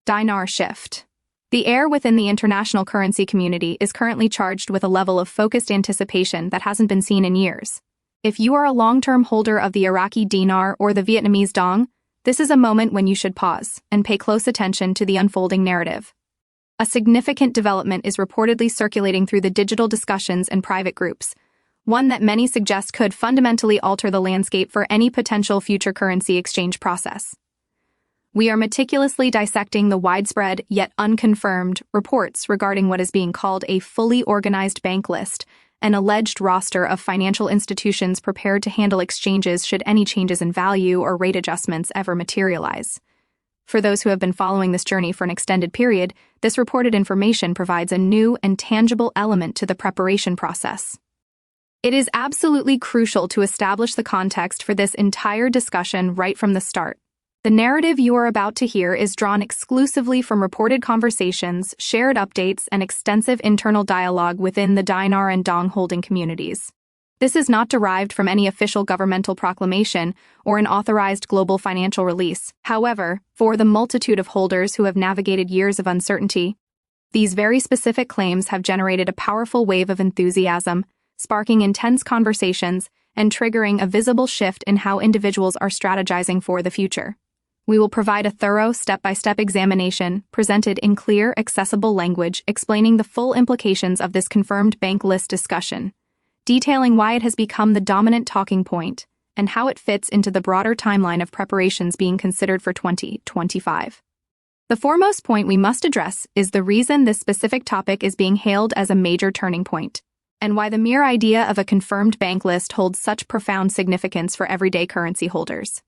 Dinar shift. The air within the international currency community is currently charged with a level of focused anticipation that hasn't been seen in years. If you are a long-term holder of the Iraqi Dinar or the Vietnamese Dong, this is a moment when you should pause and pay close attention to the unfolding narrative. A significant development is reportedly circulating through the digital discussions and private groups, one that many suggest could fundamentally alter the landscape for any potential future currency exchange process. We are meticulously dissecting the widespread, yet unconfirmed, reports regarding what is being called a fully organized bank list, an alleged roster of financial institutions prepared to handle exchanges should any changes in value or rate adjustments ever materialize. For those who have been following this journey for an extended period, this reported information provides a new and tangible element to the preparation process. It is absolutely crucial to establish the context for this entire discussion right from the start. The narrative you are about to hear is drawn exclusively from reported conversations, shared updates, and extensive internal dialogue within the Dinar and Dong holding communities. This is not derived from any official governmental proclamation or an authorized global financial release. However, for the multitude of holders who have navigated years of uncertainty, these very specific claims have generated a powerful wave of enthusiasm, sparking intense conversations and triggering a visible shift in how individuals are strategizing for the future. We will provide a thorough step-by-step examination, presented in clear, accessible language, explaining the full implications of this confirmed bank list discussion, detailing why it has become the dominant talking point, and how it fits into the broader timeline of preparations being considered for 2025. The foremost point we must address is the reason this specific topic is being hailed as a major turning point, and why the mere idea of a confirmed bank list holds such profound significance for everyday currency holders.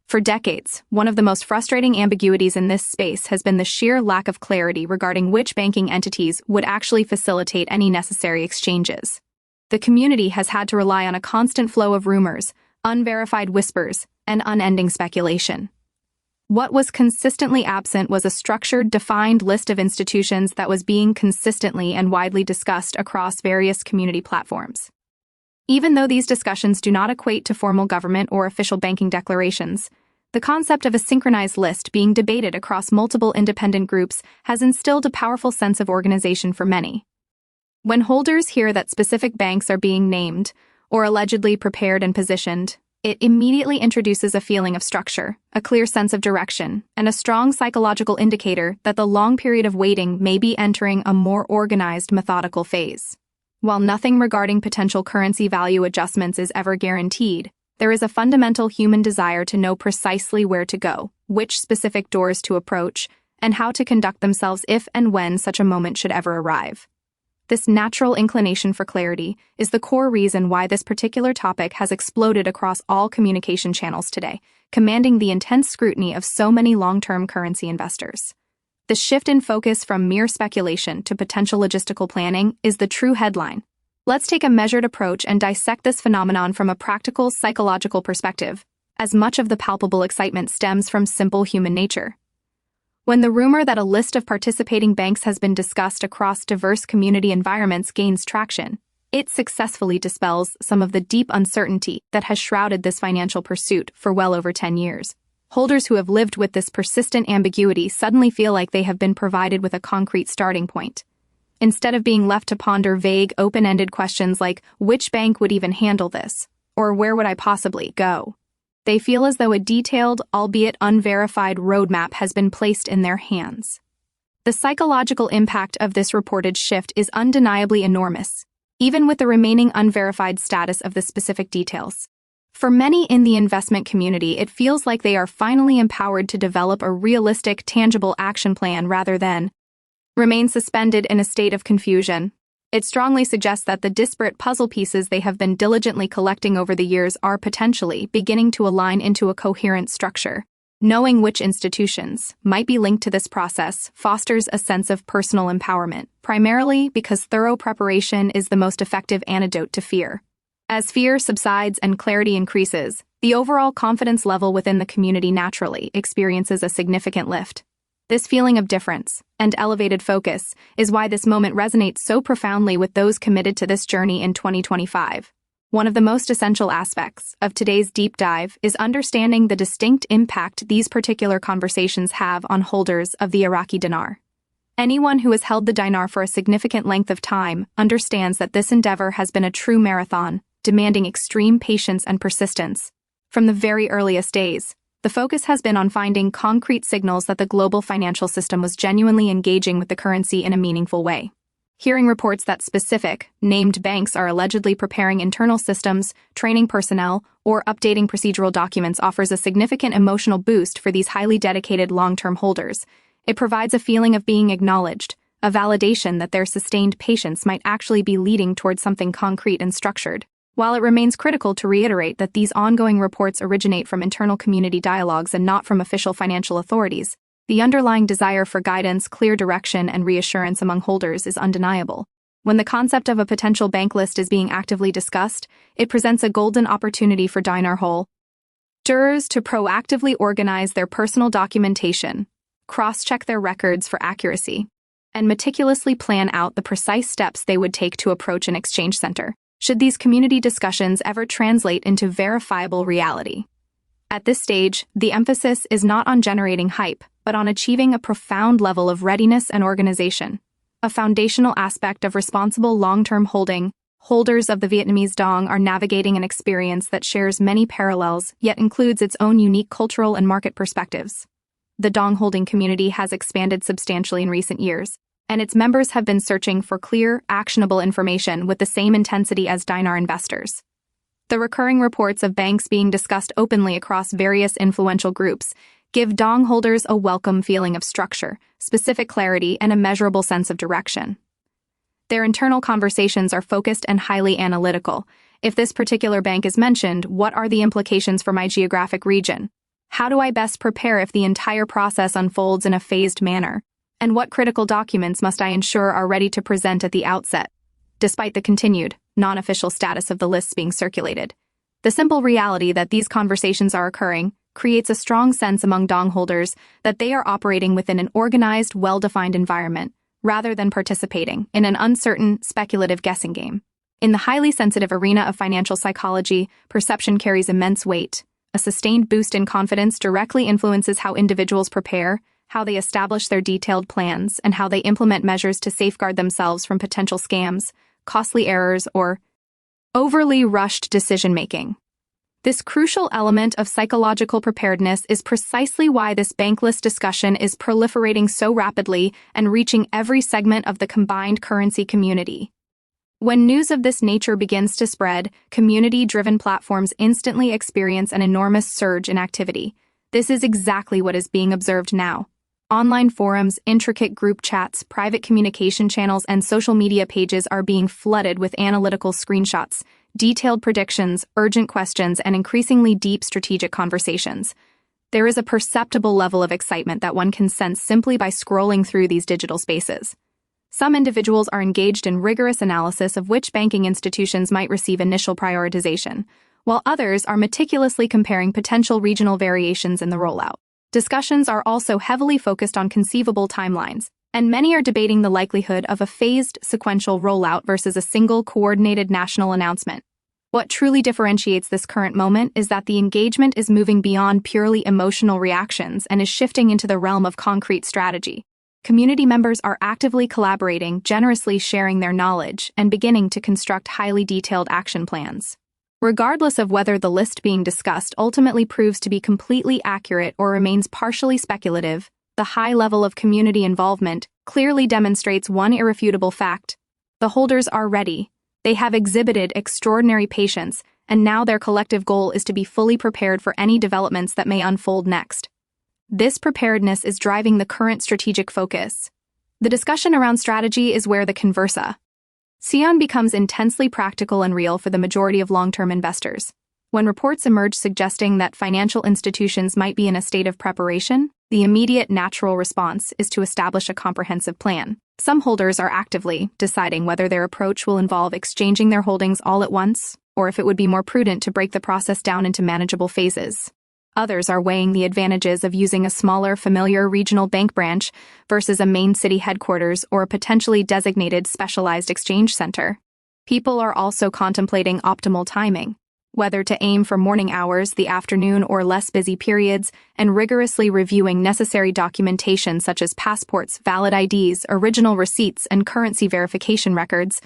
For decades, one of the most frustrating ambiguities in this space has been the sheer lack of clarity regarding which banking entities would actually facilitate any necessary exchanges. The community has had to rely on a constant flow of rumors, unverified whispers, and unending speculation. What was consistently absent was a structured, defined list of institutions that was being consistently and widely discussed across various community platforms. Even though these discussions do not equate to formal government or official banking declarations, the concept of a synchronized list being debated across multiple independent groups has instilled a powerful sense of organization for many. When holders hear that specific banks are being named, or allegedly prepared and positioned, it immediately introduces a feeling of structure, a clear sense of direction, and a strong psychological indicator that the long period of waiting may be entering a more organized, methodical phase. While nothing regarding potential currency value adjustments is ever guaranteed, there is a fundamental human desire to know precisely where to go, which specific doors to approach, and how to conduct themselves if and when such a moment should ever arrive. This natural inclination for clarity is the core reason why this particular topic has exploded across all communication channels today, commanding the intense scrutiny of so many long-term currency investors. The shift in focus from mere speculation to potential logistical planning is the true headline. Let's take a measured approach and dissect this phenomenon from a practical, psychological perspective, as much of the palpable excitement stems from simple human nature. When the rumor that a list of participating banks has been discussed across diverse community environments gains traction, it successfully dispels some of the deep uncertainty that has shrouded this financial pursuit for well over 10 years. Holders who have lived with this persistent ambiguity suddenly feel like they have been provided with a concrete starting point. Instead of being left to ponder vague, open-ended questions like, which bank would even handle this? Or where would I possibly go? They feel as though a detailed, albeit unverified, roadmap has been placed in their hands. The psychological impact of this reported shift is undeniably enormous, even with the remaining unverified status of the specific details. For many in the investment community, it feels like they are finally empowered to develop a realistic, tangible action plan rather than remain suspended in a state of confusion. It strongly suggests that the disparate puzzle pieces they have been diligently collecting over the years are potentially beginning to align into a coherent structure. Knowing which institutions might be linked to this process fosters a sense of personal empowerment, primarily because thorough preparation is the most effective antidote to fear. As fear subsides and clarity increases, the overall confidence level within the community naturally experiences a significant lift. This feeling of difference and elevated focus is why this moment resonates so profoundly with those committed to this journey in 2025. One of the most essential aspects of today's deep dive is understanding the distinct impact these particular conversations have on holders of the Iraqi dinar. Anyone who has held the dinar for a significant length of time understands that this endeavor has been a true marathon, demanding extreme patience and persistence. From the very earliest days, the focus has been on finding concrete signals that the global financial system was genuinely engaging with the currency in a meaningful way. Hearing reports that specific, named banks are allegedly preparing internal systems, training personnel, or updating procedural documents offers a significant emotional boost for these highly dedicated long-term holders. It provides a feeling of being acknowledged, a validation that their sustained patience might actually be leading towards something concrete and structured. While it remains critical to reiterate that these ongoing reports originate from internal community dialogues and not from official financial authorities, the underlying desire for guidance, clear direction, and reassurance among holders is undeniable. When the concept of a potential bank list is being actively discussed, it presents a golden opportunity for dinar holders to proactively organize their personal documentation, cross-check their records for accuracy, and meticulously plan out the precise steps they would take to approach an exchange center, should these community discussions ever translate into verifiable reality. At this stage, the emphasis is not on generating hype, but on achieving a profound level of readiness and organization, a foundational aspect of responsible long-term holding. Holders of the Vietnamese dong are navigating an experience that shares many parallels, yet includes its own unique cultural and market perspectives. The dong holding community has expanded substantially in recent years, and its members have been searching for clear, actionable information with the same intensity as dinar investors. The recurring reports of banks being discussed openly across various influential groups give dong holders a welcome feeling of structure, specific clarity, and a measurable sense of direction. Their internal conversations are focused and highly analytical. If this particular bank is mentioned, what are the implications for my geographic region? How do I best prepare if the entire process unfolds in a phased manner? And what critical documents must I ensure are ready to present at the outset, despite the continued, non-official status of the lists being circulated? The simple reality that these conversations are occurring creates a strong sense among dong holders that they are operating within an organized, well-defined environment, rather than participating in an uncertain, speculative guessing game. In the highly sensitive arena of financial psychology, perception carries immense weight. A sustained boost in confidence directly influences how individuals prepare, how they establish their detailed plans, and how they implement measures to safeguard themselves from potential scams, costly errors, or overly rushed decision-making. This crucial element of psychological preparedness is precisely why this bank list discussion is proliferating so rapidly and reaching every segment of the combined currency community. When news of this nature begins to spread, community-driven platforms instantly experience an enormous surge in activity. This is exactly what is being observed now. Online forums, intricate group chats, private communication channels, and social media pages are being flooded with analytical screenshots, detailed predictions, urgent questions, and increasingly deep strategic conversations. There is a perceptible level of excitement that one can sense simply by scrolling through these digital spaces. Some individuals are engaged in rigorous analysis of which banking institutions might receive initial prioritization, while others are meticulously comparing potential regional variations in the rollout. Discussions are also heavily focused on conceivable timelines, and many are debating the likelihood of a phased, sequential rollout versus a single, coordinated national announcement. What truly differentiates this current moment is that the engagement is moving beyond purely emotional reactions and is shifting into the realm of concrete strategy. Community members are actively collaborating, generously sharing their knowledge, and beginning to construct highly detailed action plans. Regardless of whether the list being discussed ultimately proves to be completely accurate or remains partially speculative, the high level of community involvement clearly demonstrates one irrefutable fact. The holders are ready. They have exhibited extraordinary patience, and now their collective goal is to be fully prepared for any developments that may unfold next. This preparedness is driving the current strategic focus. The discussion around strategy is where the conversa becomes intensely practical and real for the majority of long-term investors. When reports emerge suggesting that financial institutions might be in a state of preparation, the immediate natural response is to establish a comprehensive plan. Some holders are actively deciding whether their approach will involve exchanging their holdings all at once, or if it would be more prudent to break the process down into manageable phases. Others are weighing the advantages of using a smaller, familiar regional bank branch versus a main city headquarters or a potentially designated specialized exchange center. People are also contemplating optimal timing, whether to aim for morning hours, the afternoon, or less busy periods, and rigorously reviewing necessary documentation such as passports, valid IDs, original receipts, and currency verification records.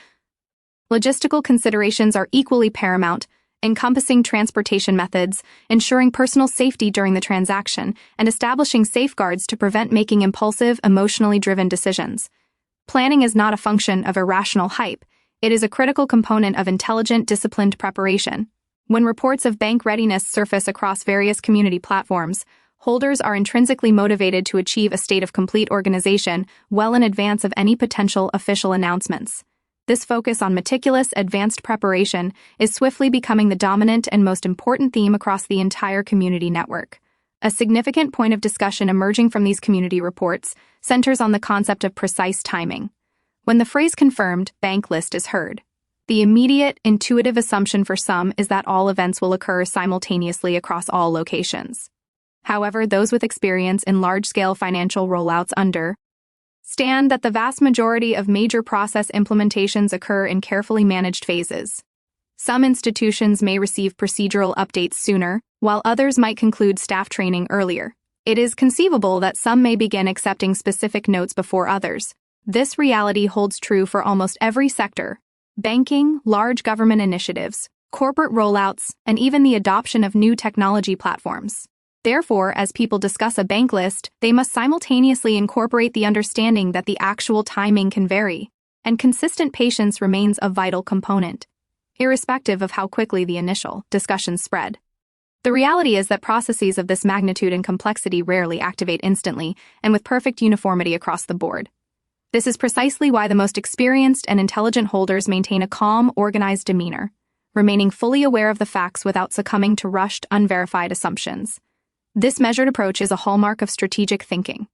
Logistical considerations are equally paramount, encompassing transportation methods, ensuring personal safety during the transaction, and establishing safeguards to prevent making impulsive, emotionally driven decisions. Planning is not a function of irrational hype. It is a critical component of intelligent, disciplined preparation. When reports of bank readiness surface across various community platforms, holders are intrinsically motivated to achieve a state of complete organization well in advance of any potential official announcements. This focus on meticulous, advanced preparation is swiftly becoming the dominant and most important theme across the entire community network. A significant point of discussion emerging from these community reports centers on the concept of precise timing. When the phrase confirmed bank list is heard, the immediate, intuitive assumption for some is that all events will occur simultaneously across all locations. However, those with experience in large-scale financial rollouts understand that the vast majority of major process implementations occur in carefully managed phases. Some institutions may receive procedural updates sooner, while others might conclude staff training earlier. It is conceivable that some may begin accepting specific notes before others. This reality holds true for almost every sector: banking, large government initiatives, corporate rollouts, and even the adoption of new technology platforms. Therefore, as people discuss a bank list, they must simultaneously incorporate the understanding that the actual timing can vary, and consistent patience remains a vital component, irrespective of how quickly the initial discussions spread. The reality is that processes of this magnitude and complexity rarely activate instantly and with perfect uniformity across the board. This is precisely why the most experienced and intelligent holders maintain a calm, organized demeanor, remaining fully aware of the facts without succumbing to rushed, unverified assumptions. This measured approach is a hallmark of strategic thinking.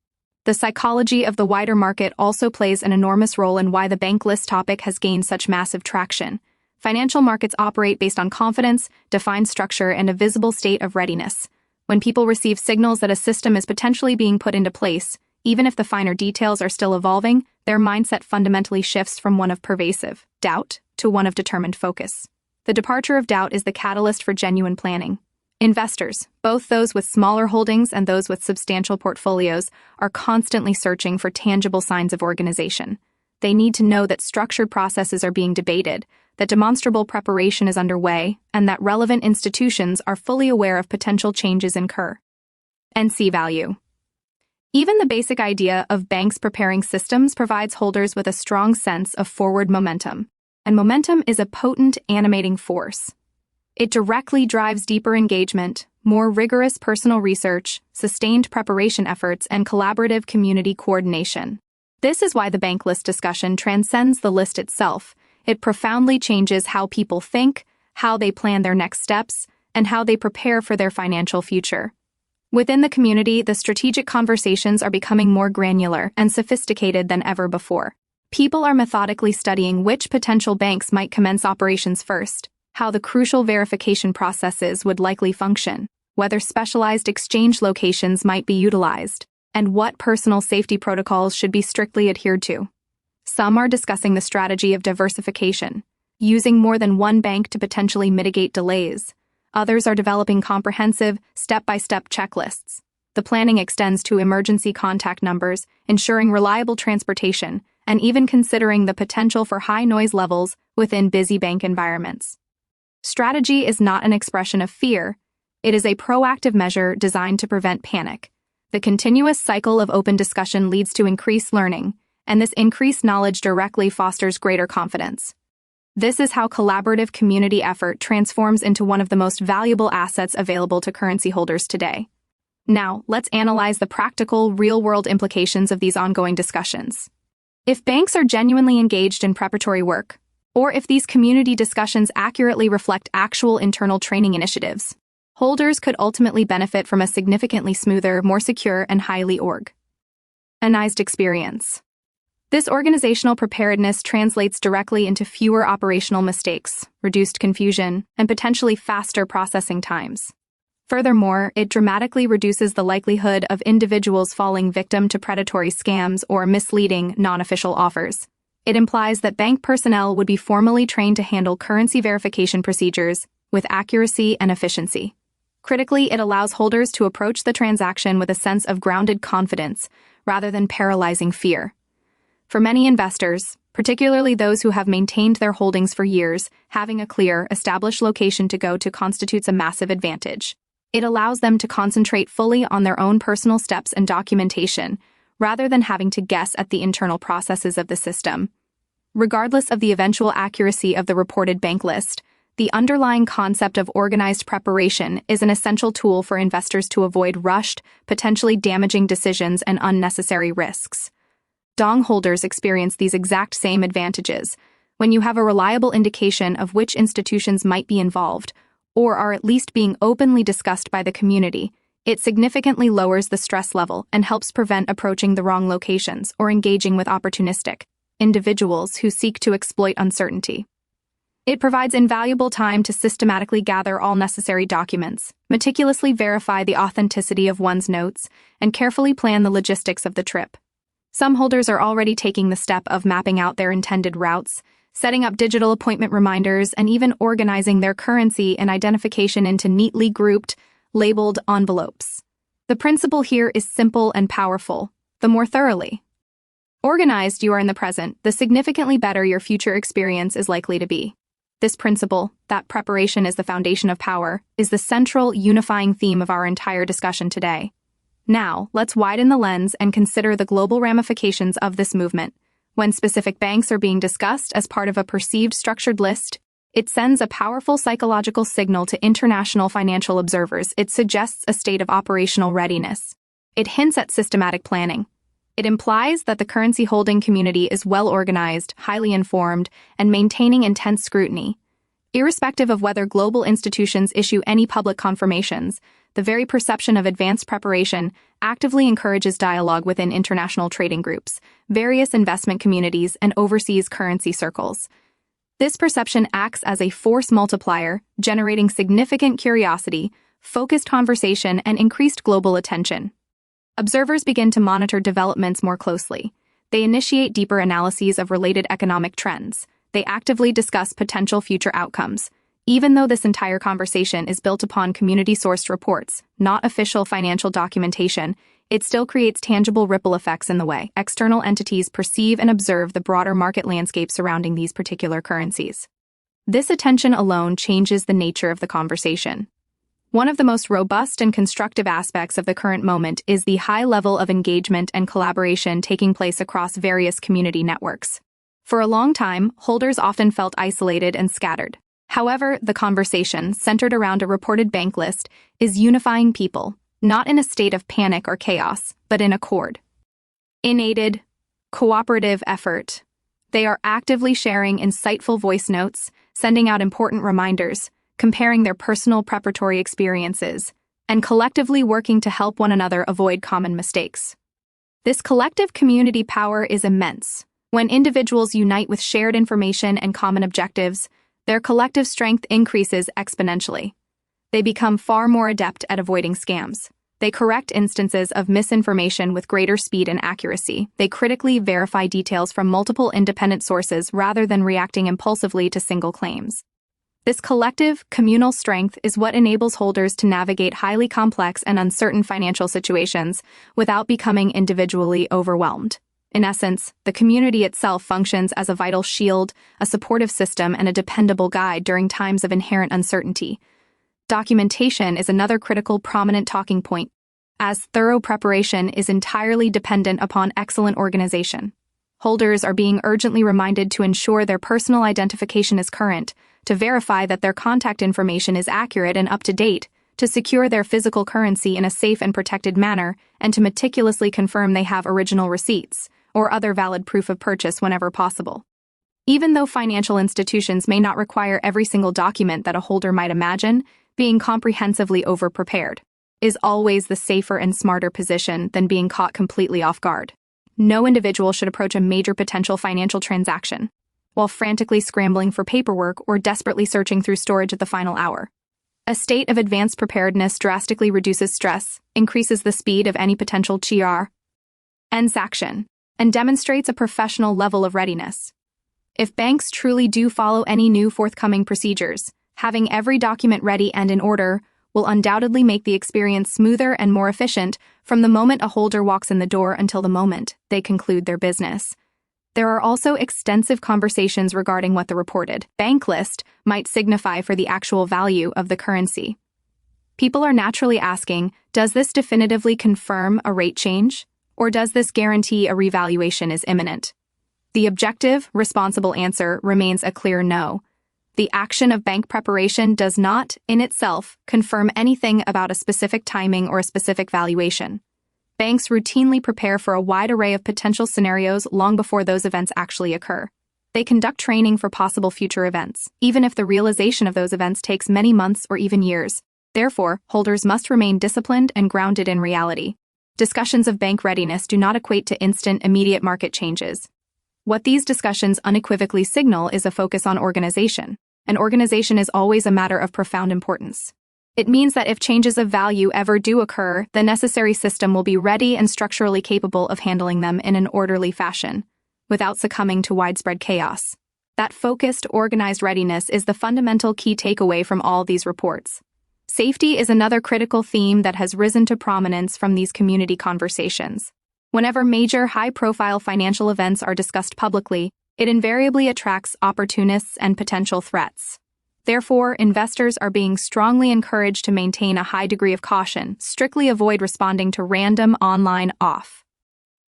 The psychology of the wider market also plays an enormous role in why the bank list topic has gained such massive traction. Financial markets operate based on confidence, defined structure, and a visible state of readiness. When people receive signals that a system is potentially being put into place, even if the finer details are still evolving, their mindset fundamentally shifts from one of pervasive doubt to one of determined focus. The departure of doubt is the catalyst for genuine planning. Investors, both those with smaller holdings and those with substantial portfolios, are constantly searching for tangible signs of organization. They need to know that structured processes are being debated, that demonstrable preparation is underway, and that relevant institutions are fully aware of potential changes incur. NC value. Even the basic idea of banks preparing systems provides holders with a strong sense of forward momentum, and momentum is a potent animating force. It directly drives deeper engagement, more rigorous personal research, sustained preparation efforts, and collaborative community coordination. This is why the bank list discussion transcends the list itself. It profoundly changes how people think, how they plan their next steps, and how they prepare for their financial future. Within the community, the strategic conversations are becoming more granular and sophisticated than ever before. People are methodically studying which potential banks might commence operations first, how the crucial verification processes would likely function, whether specialized exchange locations might be utilized, and what personal safety protocols should be strictly adhered to. Some are discussing the strategy of diversification, using more than one bank to potentially mitigate delays. Others are developing comprehensive, step-by-step checklists. The planning extends to emergency contact numbers, ensuring reliable transportation, and even considering the potential for high noise levels within busy bank environments. Strategy is not an expression of fear. It is a proactive measure designed to prevent panic. The continuous cycle of open discussion leads to increased learning, and this increased knowledge directly fosters greater confidence. This is how collaborative community effort transforms into one of the most valuable assets available to currency holders today. Now, let's analyze the practical, real-world implications of these ongoing discussions. If banks are genuinely engaged in preparatory work, or if these community discussions accurately reflect actual internal training initiatives, holders could ultimately benefit from a significantly smoother, more secure, and highly organized experience. This organizational preparedness translates directly into fewer operational mistakes, reduced confusion, and potentially faster processing times. Furthermore, it dramatically reduces the likelihood of individuals falling victim to predatory scams or misleading, non-official offers. It implies that bank personnel would be formally trained to handle currency verification procedures with accuracy and efficiency. Critically, it allows holders to approach the transaction with a sense of grounded confidence rather than paralyzing fear. For many investors, particularly those who have maintained their holdings for years, having a clear, established location to go to constitutes a massive advantage. It allows them to concentrate fully on their own personal steps and documentation, rather than having to guess at the internal processes of the system. Regardless of the eventual accuracy of the reported bank list, the underlying concept of organized preparation is an essential tool for investors to avoid rushed, potentially damaging decisions and unnecessary risks. Dong holders experience these exact same advantages when you have a reliable indication of which institutions might be involved, or are at least being openly discussed by the community. It significantly lowers the stress level and helps prevent approaching the wrong locations or engaging with opportunistic individuals who seek to exploit uncertainty. It provides invaluable time to systematically gather all necessary documents, meticulously verify the authenticity of one's notes, and carefully plan the logistics of the trip. Some holders are already taking the step of mapping out their intended routes, setting up digital appointment reminders, and even organizing their currency and identification into neatly grouped, labeled envelopes. The principle here is simple and powerful. The more thoroughly organized you are in the present, the significantly better your future experience is likely to be. This principle, that preparation is the foundation of power, is the central unifying theme of our entire discussion today. Now, let's widen the lens and consider the global ramifications of this movement. When specific banks are being discussed as part of a perceived structured list, it sends a powerful psychological signal to international financial observers. It suggests a state of operational readiness. It hints at systematic planning. It implies that the currency holding community is well organized, highly informed, and maintaining intense scrutiny. Irrespective of whether global institutions issue any public confirmations, the very perception of advanced preparation actively encourages dialogue within international trading groups, various investment communities, and overseas currency circles. This perception acts as a force multiplier, generating significant curiosity, focused conversation, and increased global attention. Observers begin to monitor developments more closely. They initiate deeper analyses of related economic trends. They actively discuss potential future outcomes. Even though this entire conversation is built upon community-sourced reports, not official financial documentation, it still creates tangible ripple effects in the way external entities perceive and observe the broader market landscape surrounding these particular currencies. This attention alone changes the nature of the conversation. One of the most robust and constructive aspects of the current moment is the high level of engagement and collaboration taking place across various community networks. For a long time, holders often felt isolated and scattered. However, the conversation, centered around a reported bank list, is unifying people, not in a state of panic or chaos, but in accord. Unaided, cooperative effort. They are actively sharing insightful voice notes, sending out important reminders, comparing their personal preparatory experiences, and collectively working to help one another avoid common mistakes. This collective community power is immense. When individuals unite with shared information and common objectives, their collective strength increases exponentially. They become far more adept at avoiding scams. They correct instances of misinformation with greater speed and accuracy. They critically verify details from multiple independent sources rather than reacting impulsively to single claims. This collective, communal strength is what enables holders to navigate highly complex and uncertain financial situations without becoming individually overwhelmed. In essence, the community itself functions as a vital shield, a supportive system, and a dependable guide during times of inherent uncertainty. Documentation is another critical, prominent talking point, as thorough preparation is entirely dependent upon excellent organization. Holders are being urgently reminded to ensure their personal identification is current, to verify that their contact information is accurate and up to date, to secure their physical currency in a safe and protected manner, and to meticulously confirm they have original receipts or other valid proof of purchase whenever possible. Even though financial institutions may not require every single document that a holder might imagine, being comprehensively over-prepared is always the safer and smarter position than being caught completely off guard. No individual should approach a major potential financial transaction while frantically scrambling for paperwork or desperately searching through storage at the final hour. A state of advanced preparedness drastically reduces stress, increases the speed of any potential transaction, and demonstrates a professional level of readiness. If banks truly do follow any new forthcoming procedures, having every document ready and in order will undoubtedly make the experience smoother and more efficient from the moment a holder walks in the door until the moment they conclude their business. There are also extensive conversations regarding what the reported bank list might signify for the actual value of the currency. People are naturally asking, does this definitively confirm a rate change, or does this guarantee a revaluation is imminent? The objective, responsible answer remains a clear no. The action of bank preparation does not, in itself, confirm anything about a specific timing or a specific valuation. Banks routinely prepare for a wide array of potential scenarios long before those events actually occur. They conduct training for possible future events, even if the realization of those events takes many months or even years. Therefore, holders must remain disciplined and grounded in reality. Discussions of bank readiness do not equate to instant, immediate market changes. What these discussions unequivocally signal is a focus on organization. An organization is always a matter of profound importance. It means that if changes of value ever do occur, the necessary system will be ready and structurally capable of handling them in an orderly fashion, without succumbing to widespread chaos. That focused, organized readiness is the fundamental key takeaway from all these reports. Safety is another critical theme that has risen to prominence from these community conversations. Whenever major, high-profile financial events are discussed publicly, it invariably attracts opportunists and potential threats. Therefore, investors are being strongly encouraged to maintain a high degree of caution, strictly avoid responding to random online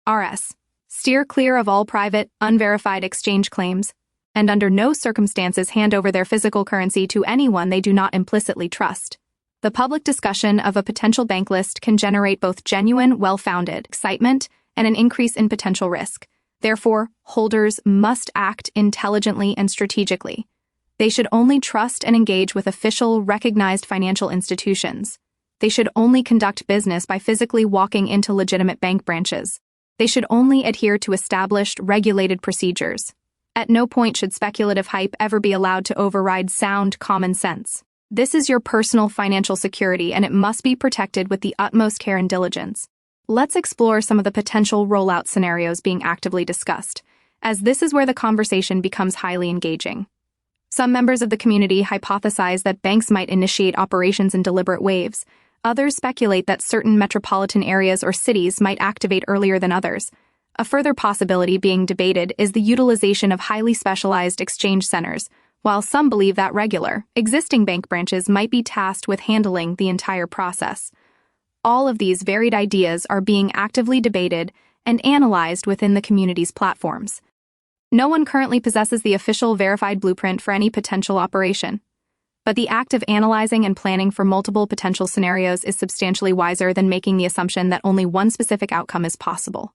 RS. Steer clear of all private, unverified exchange claims, and under no circumstances hand over their physical currency to anyone they do not implicitly trust. The public discussion of a potential bank list can generate both genuine, well-founded excitement and an increase in potential risk. Therefore, holders must act intelligently and strategically. They should only trust and engage with official, recognized financial institutions. They should only conduct business by physically walking into legitimate bank branches. They should only adhere to established, regulated procedures. At no point should speculative hype ever be allowed to override sound common sense. This is your personal financial security, and it must be protected with the utmost care and diligence. Let's explore some of the potential rollout scenarios being actively discussed, as this is where the conversation becomes highly engaging. Some members of the community hypothesize that banks might initiate operations in deliberate waves. Others speculate that certain metropolitan areas or cities might activate earlier than others. A further possibility being debated is the utilization of highly specialized exchange centers, while some believe that regular, existing bank branches might be tasked with handling the entire process. All of these varied ideas are being actively debated and analyzed within the community's platforms. No one currently possesses the official verified blueprint for any potential operation, but the act of analyzing and planning for multiple potential scenarios is substantially wiser than making the assumption that only one specific outcome is possible.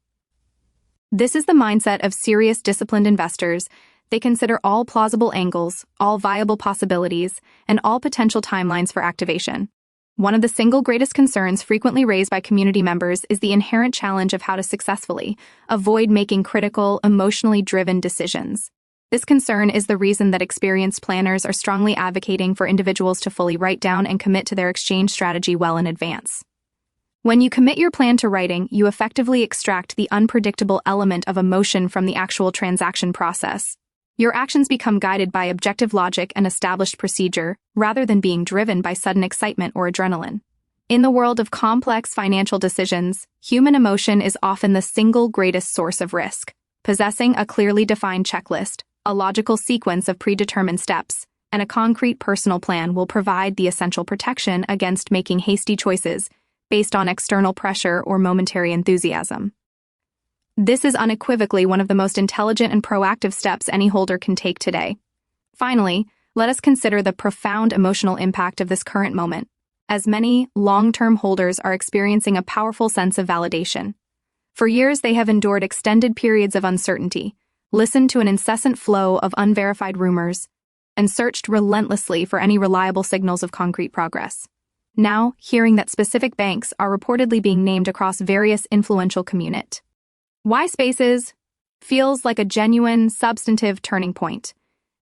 This is the mindset of serious, disciplined investors. They consider all plausible angles, all viable possibilities, and all potential timelines for activation. One of the single greatest concerns frequently raised by community members is the inherent challenge of how to successfully avoid making critical, emotionally driven decisions. This concern is the reason that experienced planners are strongly advocating for individuals to fully write down and commit to their exchange strategy well in advance. When you commit your plan to writing, you effectively extract the unpredictable element of emotion from the actual transaction process. Your actions become guided by objective logic and established procedure, rather than being driven by sudden excitement or adrenaline. In the world of complex financial decisions, human emotion is often the single greatest source of risk. Possessing a clearly defined checklist, a logical sequence of predetermined steps, and a concrete personal plan will provide the essential protection against making hasty choices based on external pressure or momentary enthusiasm. This is unequivocally one of the most intelligent and proactive steps any holder can take today. Finally, let us consider the profound emotional impact of this current moment, as many long-term holders are experiencing a powerful sense of validation. For years, they have endured extended periods of uncertainty, listened to an incessant flow of unverified rumors, and searched relentlessly for any reliable signals of concrete progress. Now, hearing that specific banks are reportedly being named across various influential community spaces feels like a genuine, substantive turning point.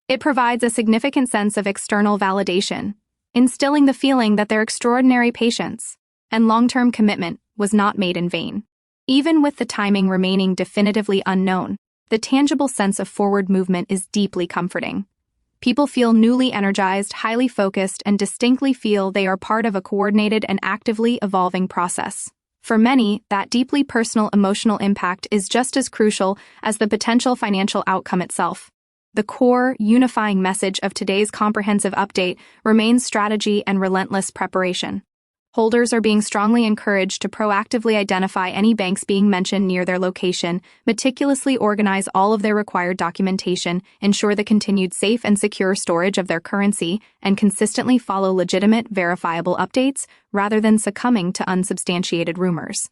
It provides a significant sense of external validation, instilling the feeling that their extraordinary patience and long-term commitment was not made in vain. Even with the timing remaining definitively unknown, the tangible sense of forward movement is deeply comforting. People feel newly energized, highly focused, and distinctly feel they are part of a coordinated and actively evolving process. For many, that deeply personal emotional impact is just as crucial as the potential financial outcome itself. The core, unifying message of today's comprehensive update remains strategy and relentless preparation. Holders are being strongly encouraged to proactively identify any banks being mentioned near their location, meticulously organize all of their required documentation, ensure the continued safe and secure storage of their currency, and consistently follow legitimate, verifiable updates rather than succumbing to unsubstantiated rumors.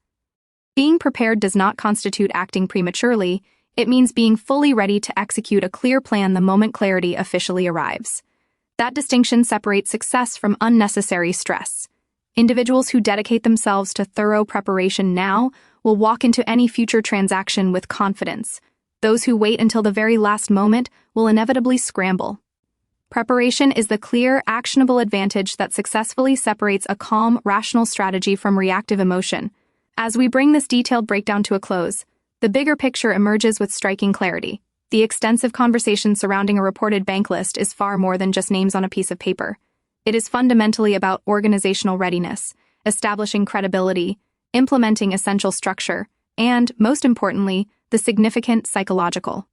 Being prepared does not constitute acting prematurely. It means being fully ready to execute a clear plan the moment clarity officially arrives. That distinction separates success from unnecessary stress. Individuals who dedicate themselves to thorough preparation now will walk into any future transaction with confidence. Those who wait until the very last moment will inevitably scramble. Preparation is the clear, actionable advantage that successfully separates a calm, rational strategy from reactive emotion. As we bring this detailed breakdown to a close, the bigger picture emerges with striking clarity. The extensive conversation surrounding a reported bank list is far more than just names on a piece of paper. It is fundamentally about organizational readiness, establishing credibility, implementing essential structure, and, most importantly, the significant psychological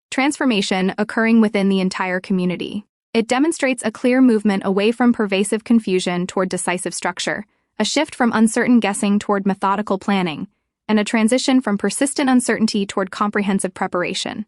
transformation occurring within the entire community. It demonstrates a clear movement away from pervasive confusion toward decisive structure, a shift from uncertain guessing toward methodical planning, and a transition from persistent uncertainty toward comprehensive preparation.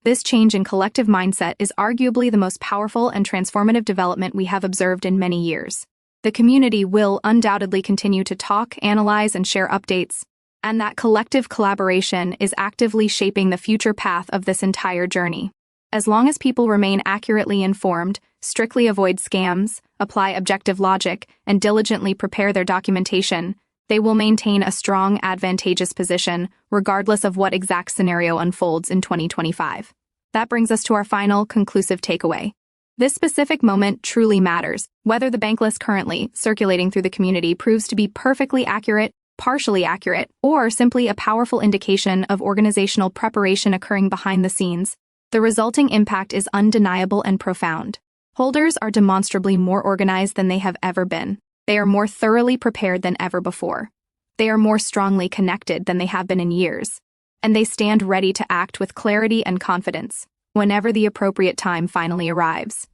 This change in collective mindset is arguably the most powerful and transformative development we have observed in many years. The community will undoubtedly continue to talk, analyze, and share updates, and that collective collaboration is actively shaping the future path of this entire journey. As long as people remain accurately informed, strictly avoid scams, apply objective logic, and diligently prepare their documentation, they will maintain a strong, advantageous position, regardless of what exact scenario unfolds in 2025. That brings us to our final, conclusive takeaway. This specific moment truly matters. Whether the bank list currently circulating through the community proves to be perfectly accurate, partially accurate, or simply a powerful indication of organizational preparation occurring behind the scenes, the resulting impact is undeniable and profound. Holders are demonstrably more organized than they have ever been. They are more thoroughly prepared than ever before. They are more strongly connected than they have been in years. And they stand ready to act with clarity and confidence whenever the appropriate time finally arrives.